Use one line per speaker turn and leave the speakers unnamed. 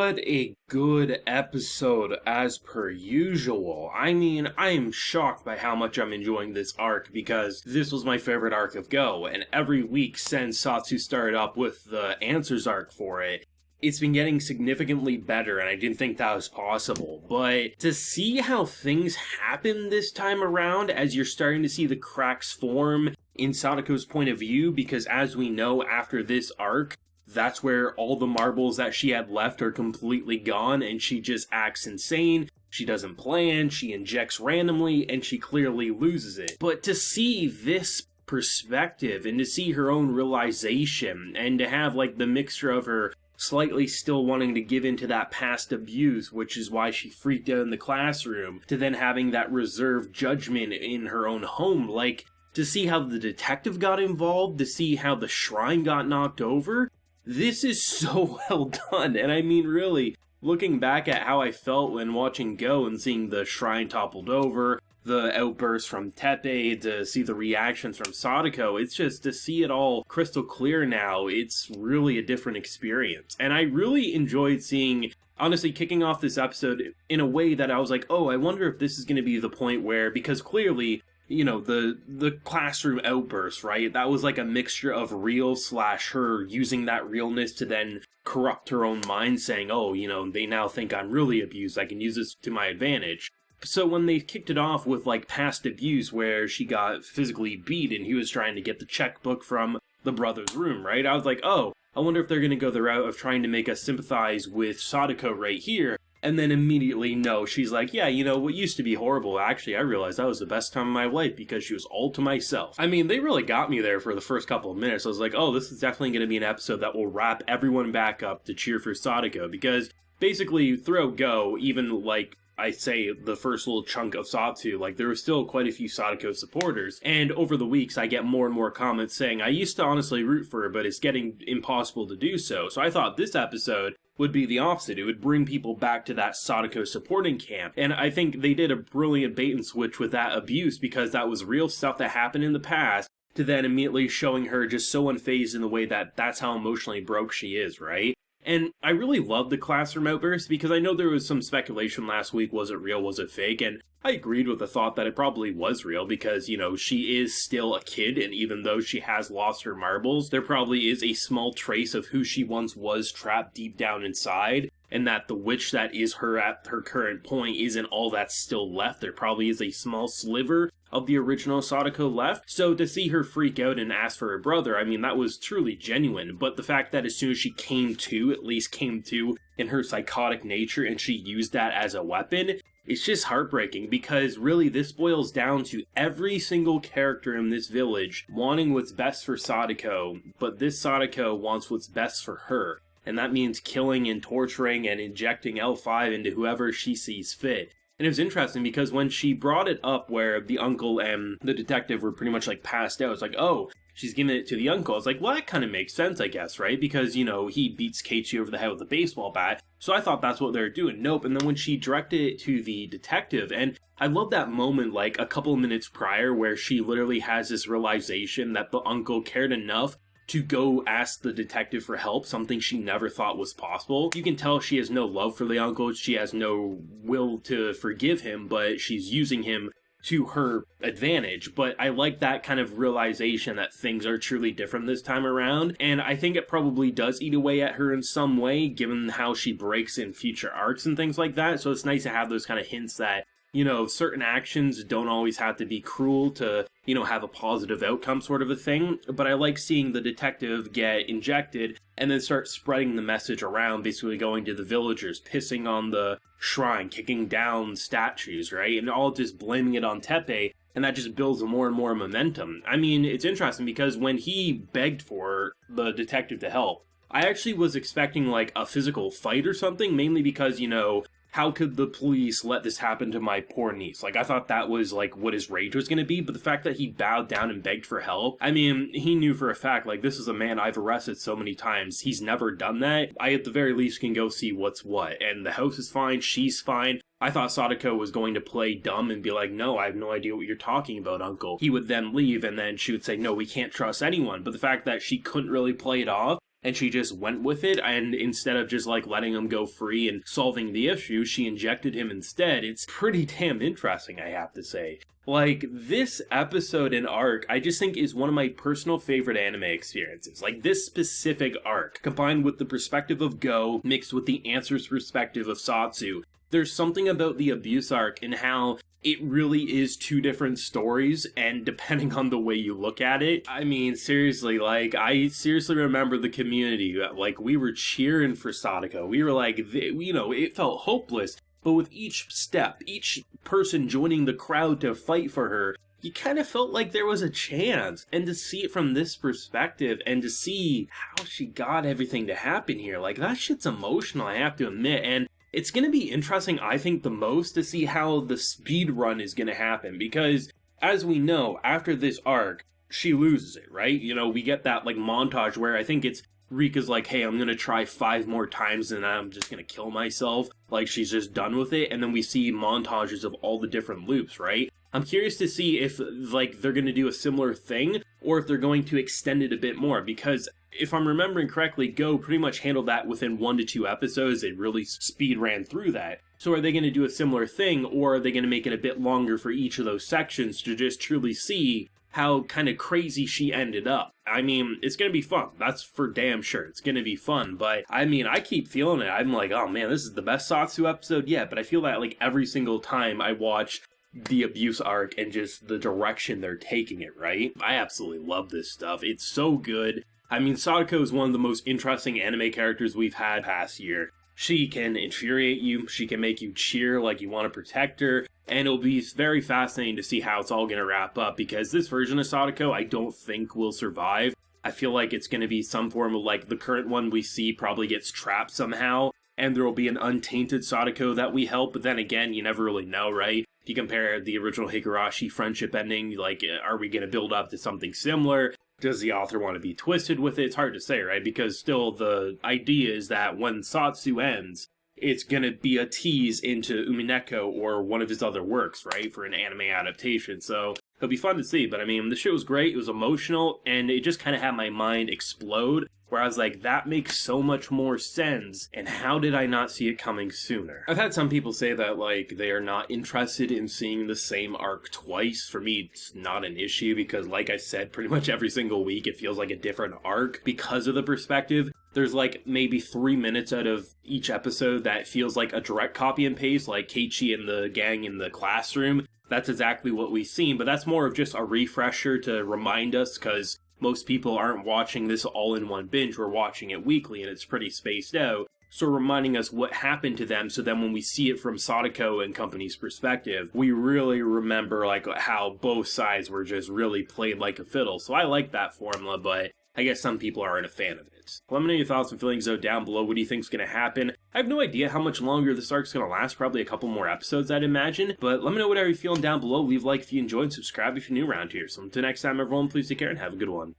What a good episode as per usual. I mean, I am shocked by how much I'm enjoying this arc because this was my favorite arc of Go, and every week since Sotsu started up with the Answers arc for it, it's been getting significantly better, and I didn't think that was possible. But to see how things happen this time around, as you're starting to see the cracks form in Satoko's point of view, because as we know, after this arc, that's where all the marbles that she had left are completely gone, and she just acts insane. She doesn't plan, she injects randomly, and she clearly loses it. But to see this perspective, and to see her own realization, and to have like the mixture of her slightly still wanting to give into that past abuse, which is why she freaked out in the classroom, to then having that reserved judgment in her own home, like, to see how the detective got involved, to see how the shrine got knocked over. This is so well done, and I mean really, looking back at how I felt when watching Go and seeing the shrine toppled over, the outbursts from Tepe, to see the reactions from Satoko, it's just, to see it all crystal clear now, it's really a different experience. And I really enjoyed seeing, honestly, kicking off this episode in a way that I was like, oh, I wonder if this is going to be the point where, because clearly, you know, the classroom outburst, right? That was like a mixture of real / her using that realness to then corrupt her own mind, saying, oh, you know, they now think I'm really abused, I can use this to my advantage. So when they kicked it off with like past abuse where she got physically beat and he was trying to get the checkbook from the brother's room, right? I was like, oh, I wonder if they're going to go the route of trying to make us sympathize with Satoko right here. And then immediately, no, she's like, yeah, you know, what used to be horrible, actually, I realized that was the best time of my life because she was all to myself. I mean, they really got me there for the first couple of minutes. I was like, oh, this is definitely going to be an episode that will wrap everyone back up to cheer for Satoko, because basically, throughout Go, even like, I say the first little chunk of Sotsu, like there were still quite a few Satoko supporters, and over the weeks I get more and more comments saying, I used to honestly root for her, but it's getting impossible to do so. So I thought this episode would be the opposite. It would bring people back to that Satoko supporting camp. And I think they did a brilliant bait and switch with that abuse, because that was real stuff that happened in the past, to then immediately showing her just so unfazed in the way that that's how emotionally broke she is, right? And I really love the classroom outburst, because I know there was some speculation last week, was it real, was it fake? And I agreed with the thought that it probably was real, because, you know, she is still a kid, and even though she has lost her marbles, there probably is a small trace of who she once was trapped deep down inside, and that the witch that is her at her current point isn't all that's still left. There probably is a small sliver of the original Satoko left. So to see her freak out and ask for her brother, I mean, that was truly genuine. But the fact that as soon as she came to, at least came to in her psychotic nature, and she used that as a weapon, it's just heartbreaking, because really this boils down to every single character in this village wanting what's best for Satoko, but this Satoko wants what's best for her. And that means killing and torturing and injecting L5 into whoever she sees fit. And it was interesting because when she brought it up where the uncle and the detective were pretty much like passed out, it's like, oh, she's giving it to the uncle. It's like, well, that kind of makes sense, I guess, right? Because, you know, he beats Keiichi over the head with a baseball bat. So I thought that's what they were doing. Nope. And then when she directed it to the detective, and I love that moment like a couple of minutes prior where she literally has this realization that the uncle cared enough to go ask the detective for help, something she never thought was possible. You can tell she has no love for the uncle, she has no will to forgive him, but she's using him to her advantage. But I like that kind of realization that things are truly different this time around, and I think it probably does eat away at her in some way, given how she breaks in future arcs and things like that. So it's nice to have those kind of hints that, you know, certain actions don't always have to be cruel to, you know, have a positive outcome sort of a thing. But I like seeing the detective get injected and then start spreading the message around, basically going to the villagers, pissing on the shrine, kicking down statues, right? And all just blaming it on Tepe, and that just builds more and more momentum. I mean, it's interesting because when he begged for the detective to help, I actually was expecting like a physical fight or something, mainly because, you know, how could the police let this happen to my poor niece? Like, I thought that was, like, what his rage was going to be, but the fact that he bowed down and begged for help, I mean, he knew for a fact, like, this is a man I've arrested so many times, he's never done that. I, at the very least, can go see what's what, and the house is fine, she's fine. I thought Satoko was going to play dumb and be like, no, I have no idea what you're talking about, uncle. He would then leave, and then she would say, no, we can't trust anyone, but the fact that she couldn't really play it off, and she just went with it, and instead of just like letting him go free and solving the issue, she injected him instead. It's pretty damn interesting, I have to say. Like, this episode and arc, I just think is one of my personal favorite anime experiences. Like, this specific arc, combined with the perspective of Go, mixed with the Answer's perspective of Sotsu, there's something about the abuse arc and how it really is two different stories, and depending on the way you look at it, I mean, seriously, like, I seriously remember the community, like, we were cheering for Satoko. We were like, you know, it felt hopeless, but with each step, each person joining the crowd to fight for her, you kind of felt like there was a chance. And to see it from this perspective, and to see how she got everything to happen here, like, that shit's emotional, I have to admit, and it's going to be interesting, I think, the most to see how the speed run is going to happen, because, as we know, after this arc, she loses it, right? You know, we get that, like, montage where I think it's Rika's like, hey, I'm going to try 5 more times and I'm just going to kill myself. Like, she's just done with it, and then we see montages of all the different loops, right? I'm curious to see if, like, they're going to do a similar thing, or if they're going to extend it a bit more, because if I'm remembering correctly, Go pretty much handled that within 1 to 2 episodes. It really speed ran through that. So are they going to do a similar thing, or are they going to make it a bit longer for each of those sections to just truly see how kind of crazy she ended up? I mean, it's going to be fun. That's for damn sure. It's going to be fun. But, I mean, I keep feeling it. I'm like, oh man, this is the best Sotsu episode yet. But I feel that, like, every single time I watch the abuse arc and just the direction they're taking it, right? I absolutely love this stuff. It's so good. I mean, Satoko is one of the most interesting anime characters we've had past year. She can infuriate you, she can make you cheer like you want to protect her, and it'll be very fascinating to see how it's all going to wrap up, because this version of Satoko I don't think will survive. I feel like it's going to be some form of, like, the current one we see probably gets trapped somehow, and there will be an untainted Satoko that we help, but then again, you never really know, right? If you compare the original Higurashi friendship ending, like, are we going to build up to something similar? Does the author want to be twisted with it? It's hard to say, right? Because still the idea is that when Sotsu ends, it's going to be a tease into Umineko or one of his other works, right? For an anime adaptation. So it'll be fun to see. But I mean, the show was great. It was emotional. And it just kind of had my mind explode, where I was like, that makes so much more sense, and how did I not see it coming sooner? I've had some people say that, like, they are not interested in seeing the same arc twice. For me, it's not an issue, because, like I said, pretty much every single week it feels like a different arc because of the perspective. There's, like, maybe 3 minutes out of each episode that feels like a direct copy and paste, like Keiichi and the gang in the classroom. That's exactly what we've seen, but that's more of just a refresher to remind us, because most people aren't watching this all in one binge. We're watching it weekly, and it's pretty spaced out. So reminding us what happened to them, so then when we see it from Satoko and company's perspective, we really remember, like, how both sides were just really played like a fiddle. So I like that formula, but I guess some people aren't a fan of it. Let me know your thoughts and feelings, though, down below. What do you think's going to happen? I have no idea how much longer this arc's going to last. Probably a couple more episodes, I'd imagine. But let me know whatever you're feeling down below. Leave a like if you enjoyed, subscribe if you're new around here. So until next time, everyone, please take care and have a good one.